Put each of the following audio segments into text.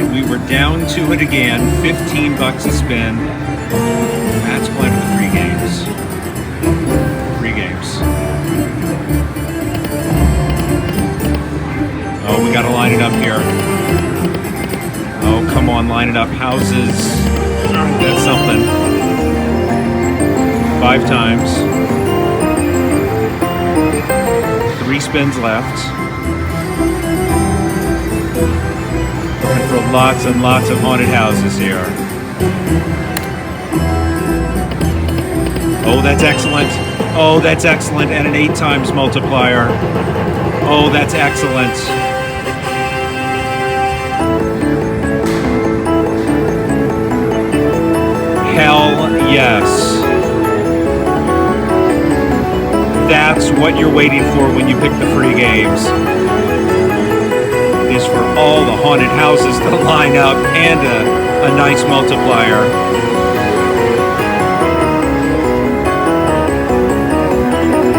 right, we were down to it again. 15 bucks a spin. That's playing for 3 games. 3 games. Oh, we gotta line it up here. Oh, come on, line it up. Houses. That's something. 5 times. 3 spins left. And for lots and lots of haunted houses here. Oh, that's excellent. Oh, that's excellent. And an 8 times multiplier. Oh, that's excellent. Hell yes. That's what you're waiting for when you pick the free games. Is for all the haunted houses to line up and a nice multiplier.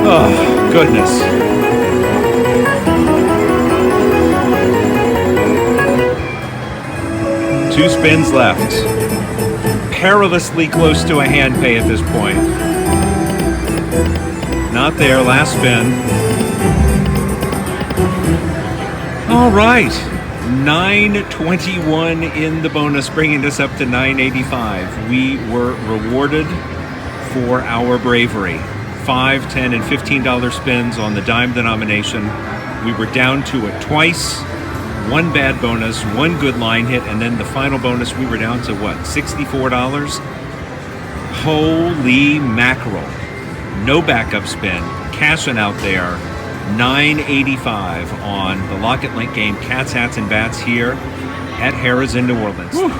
Oh, goodness. Two spins left. Perilously close to a hand pay at this point. Not there, last spin. All right, $9.21 in the bonus, bringing us up to $9.85. We were rewarded for our bravery. $5, $10, and $15 spins on the dime denomination. We were down to it twice. 1 bad bonus, 1 good line hit, and then the final bonus we were down to what, $64? Holy mackerel. No backup spin, cashing out there. $9.85 on the Lock It Link game, Cats, Hats, and Bats here at Harrahs in New Orleans. Whew.